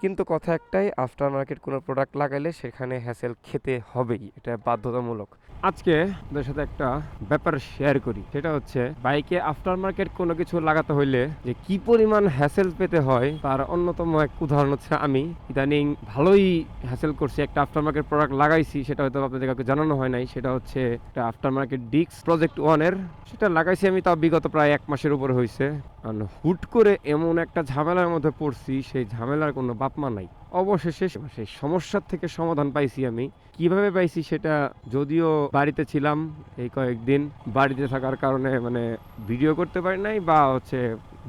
কিন্তু কথা একটাই, আফটার মার্কেট কোনো প্রোডাক্ট লাগাইলে সেখানে হ্যাসেল খেতে হবেই, এটা বাধ্যতামূলক। আজকে আপনাদের সাথে একটা ব্যাপার শেয়ার করি, সেটা হচ্ছে বাইকে আফটার মার্কেট কোনো কিছু লাগাতে হইলে যে কি পরিমাণ হ্যাসেল পেতে হয় তার অন্যতম এক উদাহরণ হচ্ছে আমি ইদানিং ভালোই হ্যাসেল করছি। একটা আফটার মার্কেট প্রোডাক্ট লাগাইছি, সেটা হয়তো আপনাদের কাউকে জানানো হয় নাই। সেটা হচ্ছে একটা আফটার মার্কেট ডিক্স প্রজেক্ট 1-এর। সেটা লাগাইছি আমি তাও বিগত প্রায় 1 মাসের উপরে হয়েছে। আর হুট করে এমন একটা ঝামেলার মধ্যে পড়ছি, সেই ঝামেলার কোনো বাপমা নাই। অবশেষে সেই সমস্যার থেকে সমাধান পাইছি আমি। কিভাবে পাইছি সেটা, যদিও বাড়িতে ছিলাম এই কয়েকদিন, বাড়িতে থাকার কারণে মানে ভিডিও করতে পারি নাই বা হচ্ছে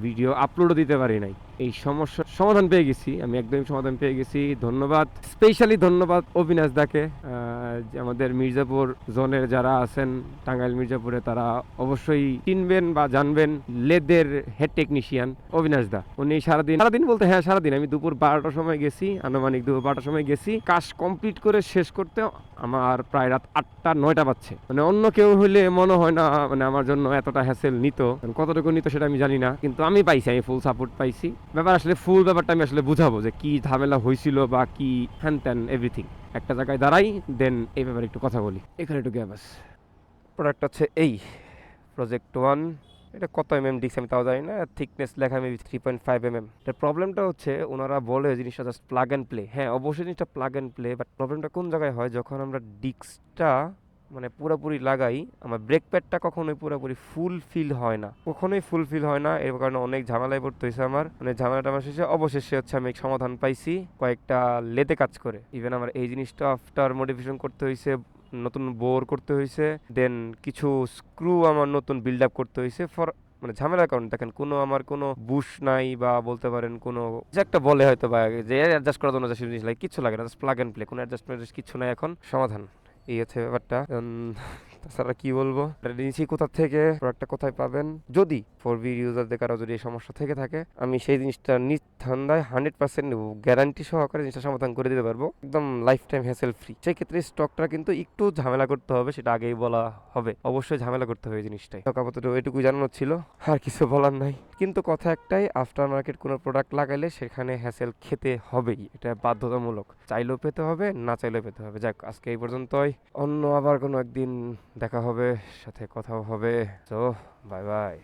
ভিডিও আপলোডও দিতে পারি নাই। এই সমস্যার সমাধান পেয়ে গেছি আমি, একদমই সমাধান পেয়ে গেছি। ধন্যবাদ, স্পেশালি ধন্যবাদ অবিনাশ দাকে। যে আমাদের মির্জাপুর জোনের যারা আছেন টাঙ্গাইল মির্জাপুরে, তারা অবশ্যই চিনবেন বা জানবেন লেদের হেড টেকনিশিয়ান অবিনাশ দা। উনি সারাদিন বলতে হ্যাঁ সারাদিন, আমি দুপুর 12টার সময় গেছি, আনুমানিক দুপুর 12টার সময় গেছি। কাজ কমপ্লিট করে শেষ করতে আমার প্রায় রাত 8টা 9টা বাজছে। মানে অন্য কেউ হলে মনে হয় না মানে আমার জন্য এতটা হ্যাসেল নিত, কতটুকু নিত সেটা আমি জানি না, কিন্তু আমি পাইছি, আমি ফুল সাপোর্ট পাইছি। আসলে ফুল ব্যাপারটা আমি আসলে বুঝাবো যে কি ঝামেলা হয়েছিল বা কি হ্যান ত্যান এভরিথিং। একটা জায়গায় দাঁড়াই, দেন এই ব্যাপারে একটু কথা বলি। এখানে একটু গ্যাপ আছে। প্রোডাক্ট হচ্ছে এই প্রজেক্ট 1। এটা কত ডিক্স আমি তাও জানি না, থিকনেস লেখা মেবি 3.5 এর প্রবলেমটা হচ্ছে ওনারা বলে জিনিসটা জাস্ট প্লাগ অ্যান্ড প্লে। হ্যাঁ অবশ্যই জিনিসটা প্লাগ অ্যান্ড প্লে, বাট প্রবলেমটা কোন জায়গায় হয়, যখন আমরা ডিক্সটা মানে পুরোপুরি লাগাই, আমার ব্রেক প্যাডটা কখনোই পুরোপুরি ফুলফিল হয় না, কখনোই ফুলফিল হয় না। এর কারণে অনেক ঝামেলায় পড়তে হয়েছে আমার। মানে ঝামেলাটা আমার শেষে অবশেষে হচ্ছে আমি সমাধান পাইছি কয়েকটা লেদে কাজ করে। ইভেন আমার এই জিনিসটা আফটার মডিফিকেশন করতে হয়েছে, নতুন বোর করতে হয়েছে, দেন কিছু স্ক্রু আমার নতুন বিল্ড আপ করতে হয়েছে ফর মানে ঝামেলার কারণে। দেখেন কোনো আমার কোনো বুশ নাই বা বলতে পারেন কোনো যে একটা বলে হয়তো বা যে অ্যাডজাস্ট করার জন্য যে জিনিস লাগে, কিছু লাগে না, জাস্ট প্লাগ অ্যান্ড প্লে, কোনো অ্যাডজাস্টমেন্ট কিছু নাই। এখন সমাধান এই হচ্ছে ব্যাপারটা। তাছাড়া কি বলবো, নিচে কোথা থেকে প্রোডাক্টটা কোথায় পাবেন, যদি ফর বি ইউজারদের কারো যদি এই সমস্যা থেকে থাকে, আমি সেই জিনিসটা নিঃসন্দেহে 100% গ্যারান্টি সহকারে জিনিসটা সমাধান করে দিতে পারবো, একদম লাইফ টাইম হ্যাসেল ফ্রি। সেই ক্ষেত্রে স্টকটা কিন্তু একটু ঝামেলা করতে হবে, সেটা আগেই বলা হবে, অবশ্যই ঝামেলা করতে হবে জিনিসটাই। আপাতত এটুকুই জানানোর ছিল, আর কিছু বলার নাই। কিন্তু কথা একটাই, আফটার মার্কেট কোনো প্রোডাক্ট লাগাইলে সেখানে হ্যাসেল খেতে হবেই, এটা বাধ্যতামূলক। চাইলেও পেতে হবে, না চাইলেও পেতে হবে। যাক, আজকে এই পর্যন্তই। অন্য আবার কোনো একদিন দেখা হবে, সাথে কথাও হবে। তো বাই বাই।